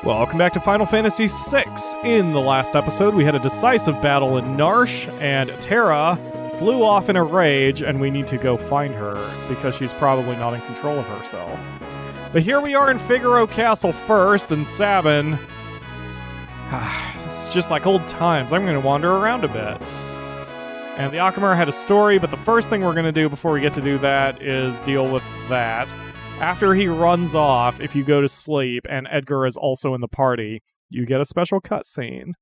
Welcome back to Final Fantasy VI. In the last episode, we had a decisive battle in Narsh, and Terra flew off in a rage, and we need to go find her, because she's probably not in control of herself. But here we are in Figaro Castle first, and Sabin... this is just like old times. I'm going to wander around a bit. And the Akamura had a story, but the first thing we're going to do before we get to do that is deal with that. After he runs off, if you go to sleep, and Edgar is also in the party, you get a special cutscene.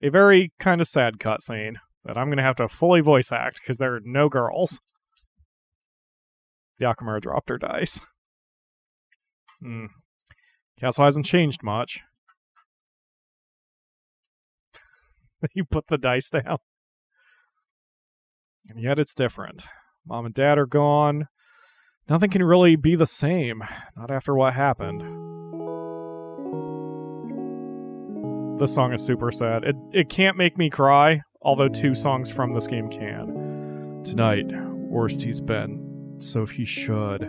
A very kind of sad cutscene that I'm going to have to fully voice act, because there are no girls. The Akamura dropped her dice. Castle hasn't changed much. You put the dice down. And yet it's different. Mom and Dad are gone. Nothing can really be the same. Not after what happened. This song is super sad. It can't make me cry, although 2 songs from this game can. Tonight, worst he's been, so he should.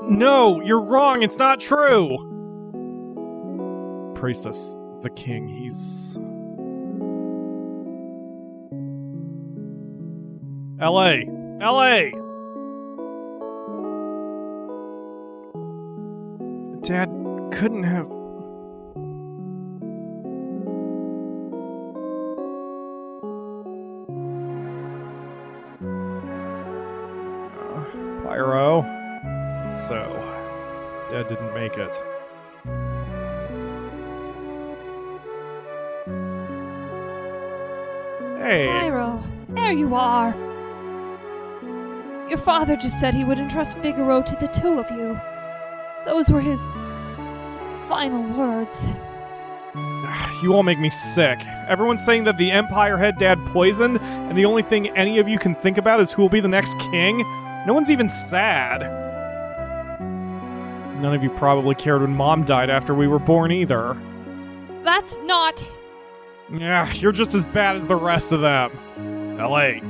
No, you're wrong. It's not true. Priestess, the king, he's... L.A. L.A. Dad couldn't have... Pyro. So, Dad didn't make it. Hey. Pyro, there you are. Your father just said he would entrust Figaro to the 2 of you. Those were his final words. You all make me sick. Everyone's saying that the Empire had Dad poisoned, and the only thing any of you can think about is who will be the next king? No one's even sad. None of you probably cared when Mom died after we were born either. That's not... Yeah, you're just as bad as the rest of them. L.A.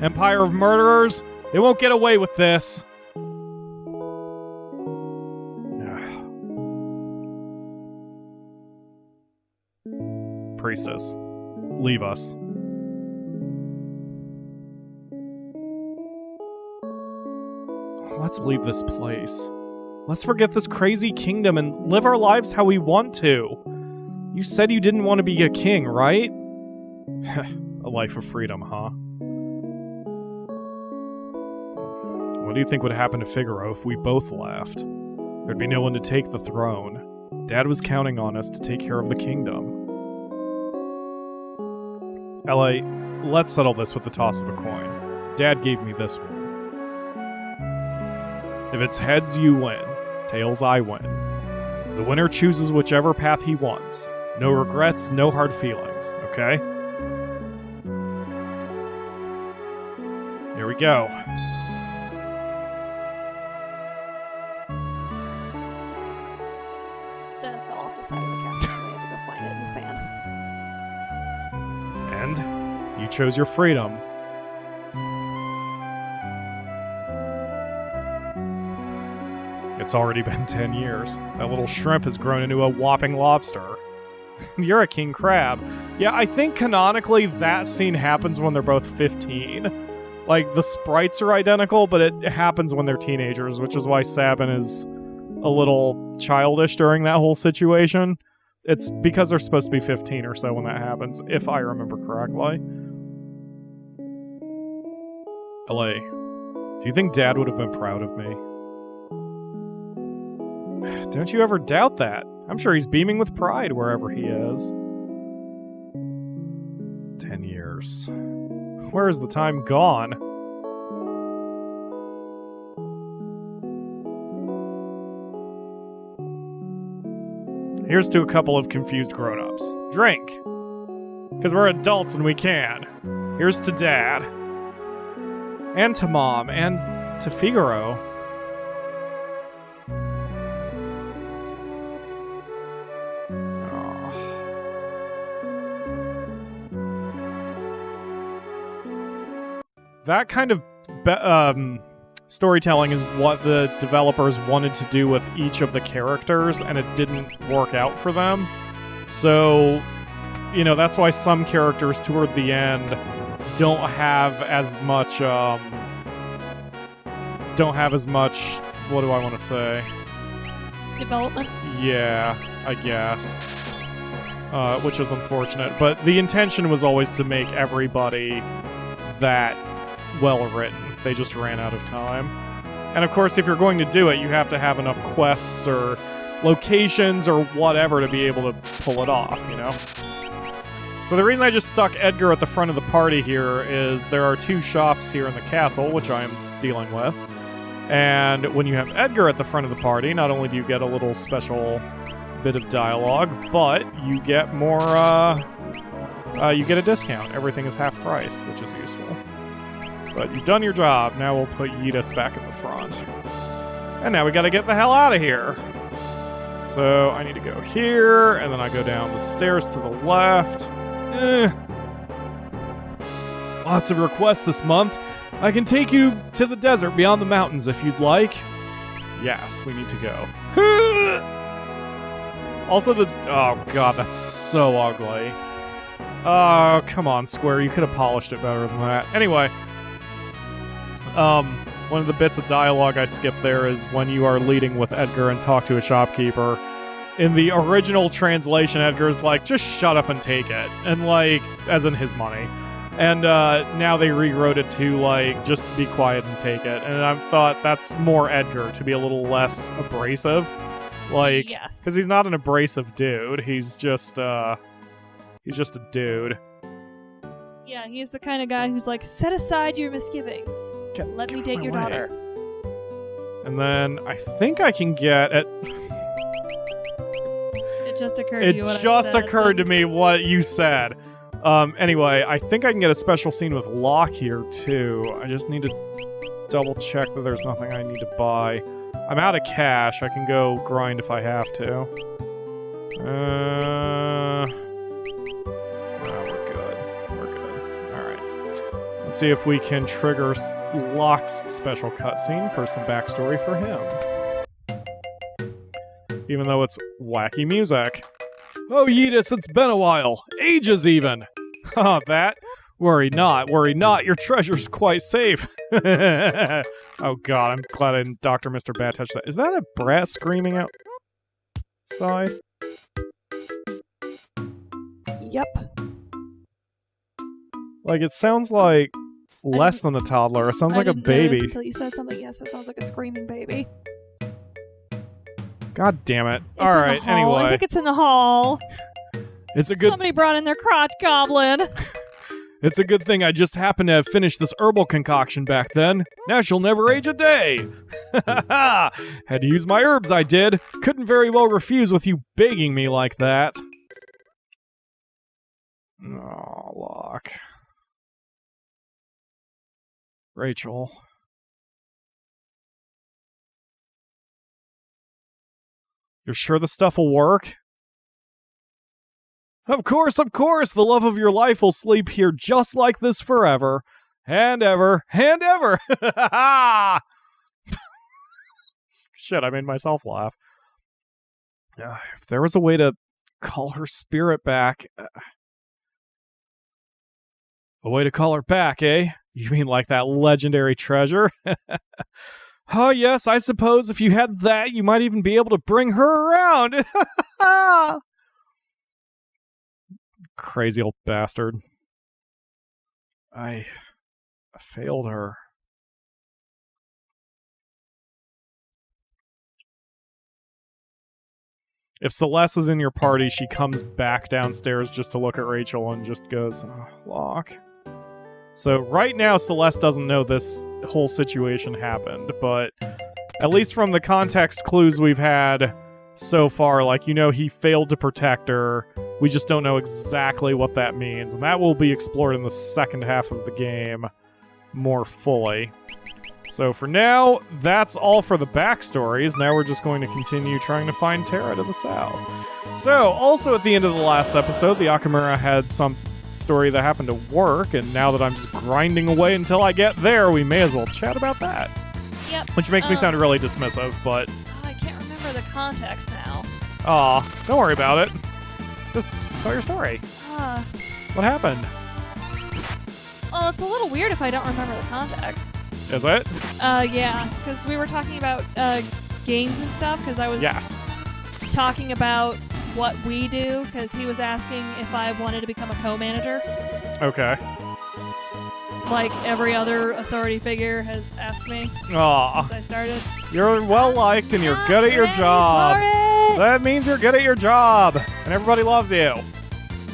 Empire of Murderers, they won't get away with this. Priestess, leave us. Let's leave this place. Let's forget this crazy kingdom and live our lives how we want to. You said you didn't want to be a king, right? A life of freedom, huh? What do you think would happen to Figaro if we both left? There'd be no one to take the throne. Dad was counting on us to take care of the kingdom. L.A., let's settle this with the toss of a coin. Dad gave me this one. If it's heads, you win. Tails, I win. The winner chooses whichever path he wants. No regrets, no hard feelings, okay? Here we go. Then it fell off the side of the castle, so we had to go find it in the sand. And you chose your freedom. It's already been 10 years. That little shrimp has grown into a whopping lobster. You're a king crab. Yeah, I think canonically that scene happens when they're both 15. Like, the sprites are identical, but it happens when they're teenagers, which is why Sabin is a little childish during that whole situation. It's because they're supposed to be 15 or so when that happens, if I remember correctly. L.A., do you think Dad would have been proud of me? Don't you ever doubt that. I'm sure he's beaming with pride wherever he is. 10 years. Where is the time gone? Here's to a couple of confused grown-ups. Drink! Because we're adults and we can. Here's to Dad. And to Mom. And to Figaro. That kind of storytelling is what the developers wanted to do with each of the characters, and it didn't work out for them. So, that's why some characters toward the end don't have as much, what do I want to say? Development? Yeah, I guess. Which is unfortunate. But the intention was always to make everybody that well-written. They just ran out of time. And of course, if you're going to do it, you have to have enough quests or locations or whatever to be able to pull it off, So the reason I just stuck Edgar at the front of the party here is there are 2 shops here in the castle, which I am dealing with. And when you have Edgar at the front of the party, not only do you get a little special bit of dialogue, but you get more, you get a discount. Everything is half price, which is useful. But you've done your job. Now we'll put Yeetus back in the front. And now we gotta get the hell out of here. So I need to go here, and then I go down the stairs to the left. Lots of requests this month. I can take you to the desert beyond the mountains if you'd like. Yes, we need to go. Also oh god, that's so ugly. Oh, come on, Square, you could have polished it better than that. Anyway, one of the bits of dialogue I skipped there is when you are leading with Edgar and talk to a shopkeeper. In the original translation, Edgar's like, just shut up and take it. And as in his money. And now they rewrote it to, just be quiet and take it. And I thought that's more Edgar, to be a little less abrasive. Yes. Because he's not an abrasive dude. He's just a dude. Yeah, he's the kind of guy who's like, set aside your misgivings. Let me date your daughter. And then I think I can get it. It just occurred to you what I said. It just occurred to me what you said. Anyway, I think I can get a special scene with Locke here, too. I just need to double check that there's nothing I need to buy. I'm out of cash. I can go grind if I have to. We're good. Alright. Let's see if we can trigger Locke's special cutscene for some backstory for him. Even though it's wacky music. Oh, Yeetus, it's been a while. Ages, even. Haha, that? Worry not, your treasure's quite safe. Oh god, I'm glad I didn't Dr. Mr. Bat touch that. Is that a brat screaming outside? Yep. It sounds like less than a toddler. It sounds like a baby. Until you said something, yes, it sounds like a screaming baby. God damn it. It's Alright, in the hall. anyway. I think it's in the hall. It's a good... Somebody brought in their crotch goblin. It's a good thing I just happened to have finished this herbal concoction back then. Now she'll never age a day. Had to use my herbs, I did. Couldn't very well refuse with you begging me like that. Oh, Locke. Rachel. You're sure the stuff will work? Of course, the love of your life will sleep here just like this forever. And ever, and ever! Shit, I made myself laugh. If there was a way to call her spirit back... A way to call her back, eh? You mean like that legendary treasure? Oh, yes, I suppose if you had that, you might even be able to bring her around. Crazy old bastard. I failed her. If Celeste is in your party, she comes back downstairs just to look at Rachel and just goes, oh, Locke. So right now, Celeste doesn't know this whole situation happened, but at least from the context clues we've had so far, he failed to protect her. We just don't know exactly what that means, and that will be explored in the second half of the game more fully. So for now, that's all for the backstories. Now we're just going to continue trying to find Terra to the south. So, also at the end of the last episode, the Akamura had some story that happened to work, and now that I'm just grinding away until I get there, we may as well chat about that. Yep. Which makes me sound really dismissive, but... I can't remember the context now. Aw, don't worry about it. Just tell your story. What happened? Well, it's a little weird if I don't remember the context. Is it? Yeah, because we were talking about games and stuff, because I was talking about what we do, because he was asking if I wanted to become a co-manager. Okay. Like every other authority figure has asked me since I started. You're well-liked and you're good at your job. That means you're good at your job, and everybody loves you.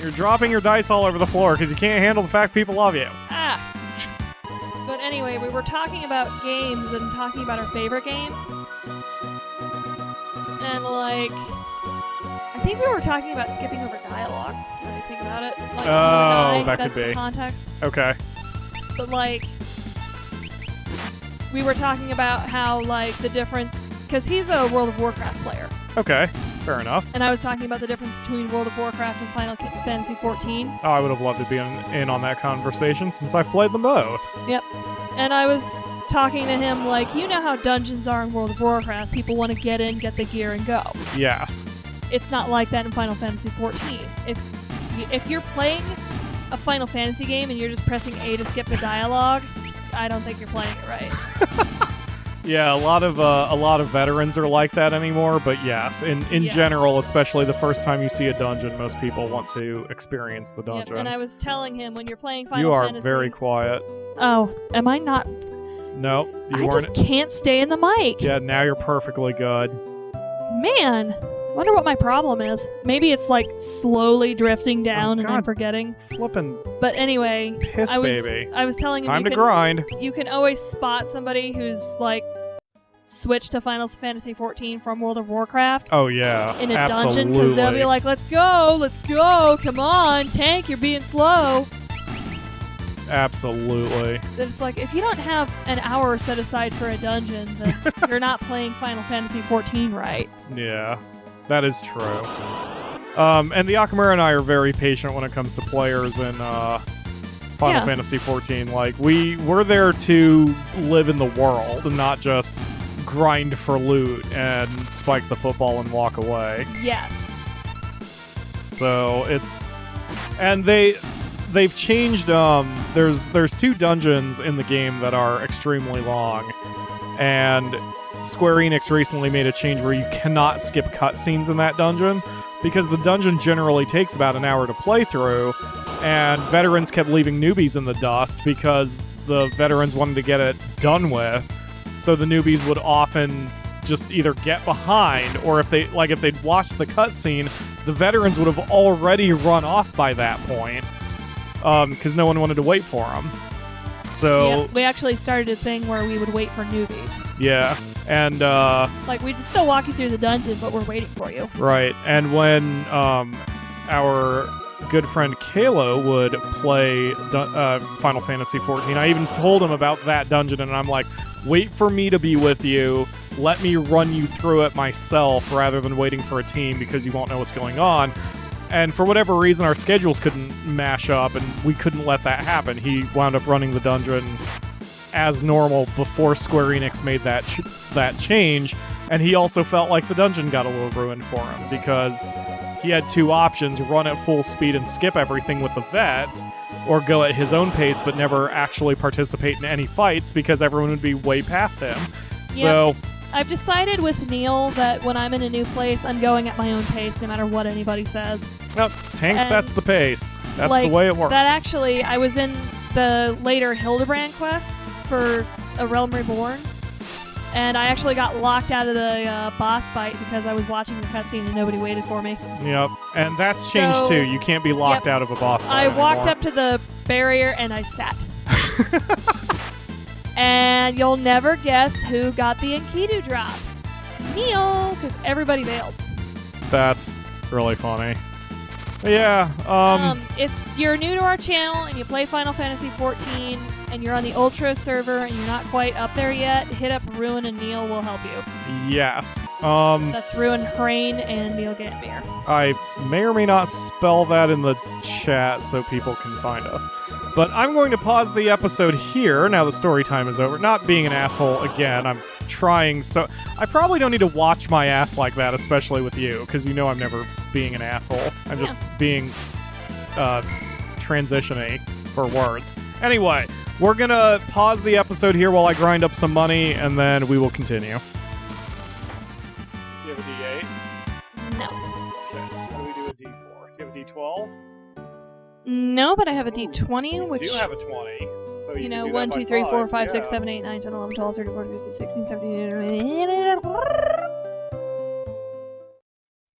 You're dropping your dice all over the floor because you can't handle the fact people love you. But anyway, we were talking about games and talking about our favorite games. And, like, I think we were talking about skipping over dialogue, when I think about it. Like, that that's could be. The context. Okay. But, like, we were talking about how, like, the difference... Because he's a World of Warcraft player. Okay, fair enough. And I was talking about the difference between World of Warcraft and Final Fantasy XIV. Oh, I would have loved to be in on that conversation since I've played them both. Yep. And I was talking to him like, you know how dungeons are in World of Warcraft. People want to get in, get the gear, and go. Yes. It's not like that in Final Fantasy XIV. If you're playing a Final Fantasy game and you're just pressing A to skip the dialogue, I don't think you're playing it right. Yeah, a lot of veterans are like that anymore, but yes, in general, especially the first time you see a dungeon, most people want to experience the dungeon. Yep, and I was telling him, when you're playing Final Fantasy... You are very quiet. Oh, am I not? No, you weren't. I just can't stay in the mic. Yeah, now you're perfectly good. Man, wonder what my problem is. Maybe it's like slowly drifting down and God. I'm forgetting. Flippin' But anyway, piss baby. I was telling him Time to grind. You can always spot somebody who's like switched to Final Fantasy XIV from World of Warcraft. Oh yeah, in a dungeon, because they'll be like, "Let's go, come on, tank, you're being slow." Absolutely. It's like, if you don't have an hour set aside for a dungeon, then you're not playing Final Fantasy XIV right. Yeah, that is true. And the Akamura and I are very patient when it comes to players in Final Fantasy XIV. Like, we're there to live in the world and not just grind for loot and spike the football and walk away. Yes. So it's... And they've changed... There's 2 dungeons in the game that are extremely long. And Square Enix recently made a change where you cannot skip cutscenes in that dungeon, because the dungeon generally takes about an hour to play through, and veterans kept leaving newbies in the dust because the veterans wanted to get it done with. So the newbies would often just either get behind, or if they'd watched the cutscene, the veterans would have already run off by that point, because no one wanted to wait for them. So yeah, we actually started a thing where we would wait for newbies. Yeah, and like, we'd still walk you through the dungeon, but we're waiting for you. Right, and when our good friend Kalo would play Final Fantasy XIV, I even told him about that dungeon, and I'm like, wait for me to be with you, let me run you through it myself rather than waiting for a team, because you won't know what's going on. And for whatever reason, our schedules couldn't mash up, and we couldn't let that happen. He wound up running the dungeon as normal before Square Enix made that change, and he also felt like the dungeon got a little ruined for him, because he had 2 options: run at full speed and skip everything with the vets, or go at his own pace but never actually participate in any fights because everyone would be way past him. Yep. So I've decided with Neil that when I'm in a new place, I'm going at my own pace no matter what anybody says. Nope, tank sets the pace. That's like, the way it works. That actually, I was in the later Hildebrand quests for A Realm Reborn, and I actually got locked out of the boss fight because I was watching the cutscene and nobody waited for me. Yep, and that's changed too. You can't be locked out of a boss fight I walked anymore. up to the barrier and I sat. And you'll never guess who got the Enkidu drop. Neil, because everybody bailed. That's really funny. But yeah. If you're new to our channel and you play Final Fantasy XIV and you're on the Ultra server and you're not quite up there yet, hit up Ruin and Neil will help you. Yes. That's Ruin Hrain and Neil Gantmere. I may or may not spell that in the chat so people can find us. But I'm going to pause the episode here now the story time is over. Not being an asshole again, I'm trying so... I probably don't need to watch my ass like that, especially with you, because you know I'm never being an asshole. I'm just being transition-y for words. Anyway, we're gonna pause the episode here while I grind up some money, and then we will continue. Do you have a D8? No. Okay, what do we do a D4? Do you have a D12? No, but I have a D20, which... You do have a 20. So you know, can do 1, that 2, by 3, 4, fives, 5, 6, yeah. 7, 8, 9, 10, 11, 12, 13, 14, 15, 16, 17, 18...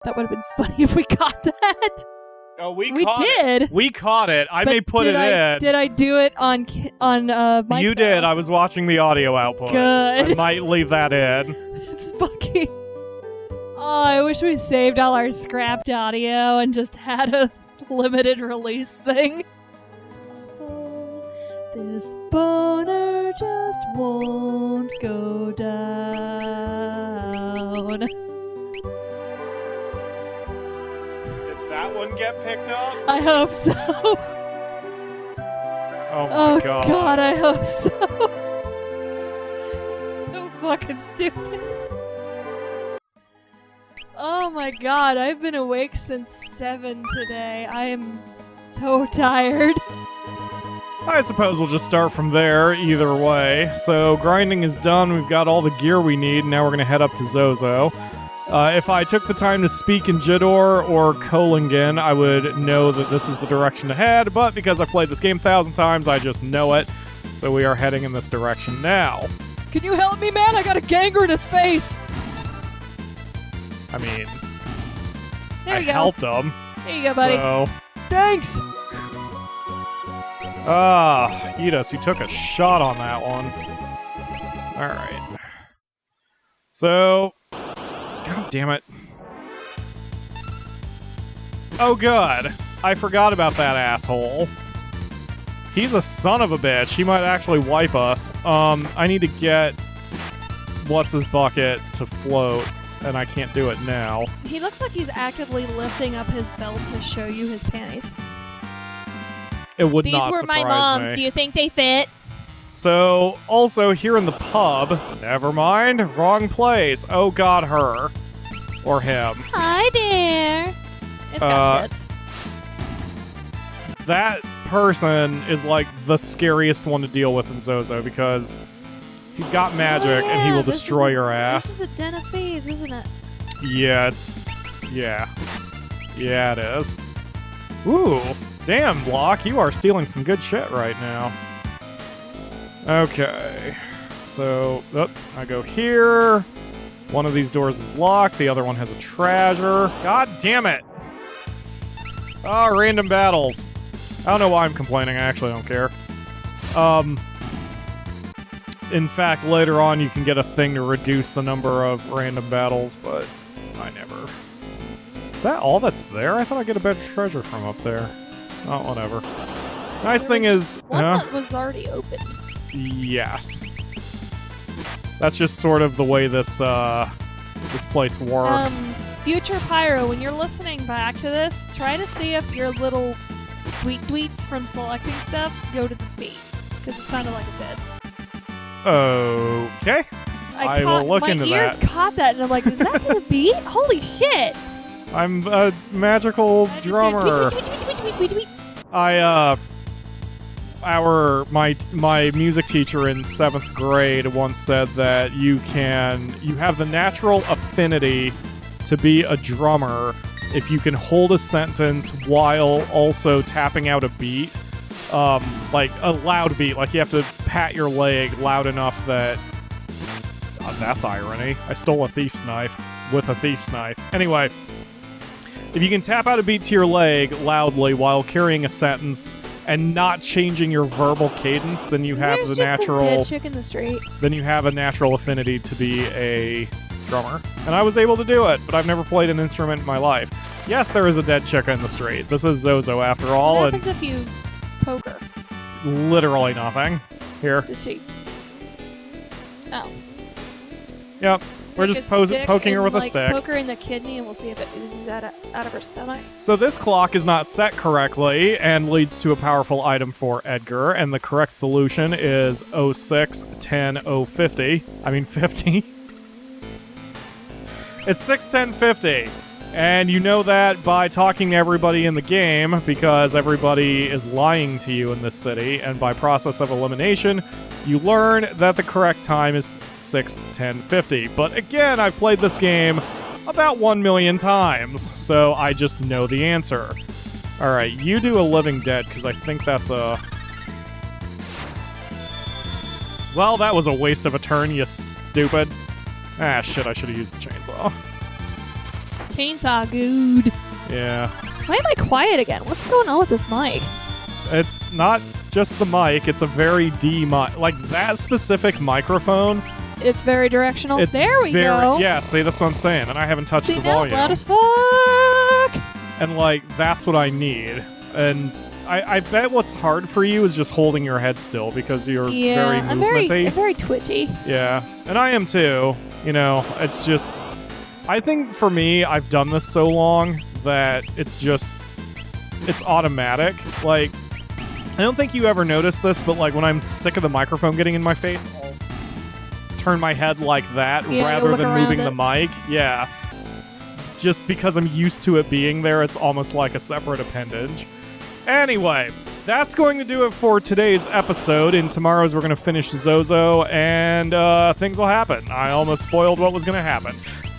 That would have been funny if we got that. Oh, we We caught did. it. We caught it. I But may put it in. Did I do it on my You did. I was watching the audio output. Good. I might leave that in. It's fucking... Oh, I wish we saved all our scrapped audio and just had a limited release thing. This boner just won't go down. Did that one get picked up? I hope so. Oh my Oh god. I hope so. It's so fucking stupid. Oh my god, I've been awake since 7 today. I am so tired. I suppose we'll just start from there either way. So grinding is done. We've got all the gear we need. Now we're going to head up to Zozo. If I took the time to speak in Jidor or Kolingen, I would know that this is the direction to head, but because I've played this game 1,000 times, I just know it. So we are heading in this direction now. Can you help me, man? I got a gangrenous face. I mean, There I you go. helped him. There you go, buddy. So, Thanks. Edis, you took a shot on that one. Alright. So, god damn it. Oh good. I forgot about that asshole. He's a son of a bitch. He might actually wipe us. I need to get what's-his-bucket to float, and I can't do it now. He looks like he's actively lifting up his belt to show you his panties. It would These not were my surprise mom's. me. Do you think they fit? So, also here in the pub, never mind, wrong place. Oh god, her. Or him. Hi there. It's got tits. That person is like the scariest one to deal with in Zozo because he's got magic and he will destroy your ass. This is a den of thieves, isn't it? Yeah, yeah, it is. Ooh, damn, Block, you are stealing some good shit right now. Okay, so I go here. One of these doors is locked. The other one has a treasure. God damn it! Oh, random battles. I don't know why I'm complaining. I actually don't care. In fact, later on you can get a thing to reduce the number of random battles, but I never. Is that all that's there? I thought I'd get a better treasure from up there. Oh, whatever. Nice thing is... One that was already open. Yes. That's just sort of the way this this place works. Future Pyro, when you're listening back to this, try to see if your little tweets from selecting stuff go to the beat, because it sounded like it did. Okay. I will look into that. My ears caught that, and I'm like, is that to the beat? Holy shit! I'm a magical drummer. My music teacher in 7th grade once said that you have the natural affinity to be a drummer if you can hold a sentence while also tapping out a beat, like a loud beat, like you have to pat your leg loud enough that that's irony. I stole a thief's knife with a thief's knife. Anyway, if you can tap out a beat to your leg loudly while carrying a sentence and not changing your verbal cadence, then you have the natural. Dead chick in the street. Then you have a natural affinity to be a drummer, and I was able to do it. But I've never played an instrument in my life. Yes, there is a dead chick in the street. This is Zozo after all, What happens if you poke her? literally nothing. Here. Does she? Oh. Yep. We're just poking her with a stick. Poke her in the kidney and we'll see if it oozes out of her stomach. So this clock is not set correctly and leads to a powerful item for Edgar, and the correct solution is 06 10 050. I mean 50. It's 61050. And you know that by talking to everybody in the game, because everybody is lying to you in this city, and by process of elimination, you learn that the correct time is 6:10:50. But again, I've played this game about 1 million times, so I just know the answer. Alright, you do a Living Dead, because I think that's a... Well, that was a waste of a turn, you stupid. Ah, shit, I should have used the chainsaw. Chainsaw good. Yeah. Why am I quiet again? What's going on with this mic? It's not just the mic, it's a very D mic. Like, that specific microphone... It's very directional. It's there we go. Yeah, see, that's what I'm saying. And I haven't touched the now, volume. loud as fuck. And, like, that's what I need. And I bet what's hard for you is just holding your head still, because you're very movementy. I'm very twitchy. Yeah. And I am too. You know, it's just... I think for me, I've done this so long that it's automatic. Like, I don't think you ever noticed this, but like when I'm sick of the microphone getting in my face, I'll turn my head like that rather than moving the mic. Yeah. Just because I'm used to it being there, it's almost like a separate appendage. Anyway, that's going to do it for today's episode. In tomorrow's, we're going to finish Zozo, and things will happen. I almost spoiled what was going to happen.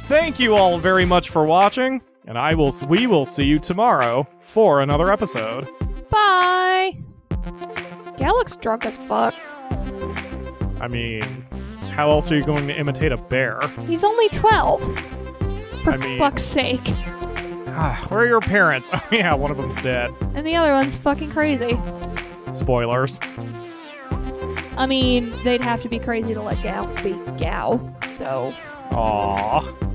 Thank you all very much for watching, and we will see you tomorrow for another episode. Bye! Gal looks drunk as fuck. I mean, how else are you going to imitate a bear? He's only 12. For fuck's sake. Where are your parents? Oh yeah, one of them's dead. And the other one's fucking crazy. Spoilers. I mean, they'd have to be crazy to let Gal be Gal, so... Aww.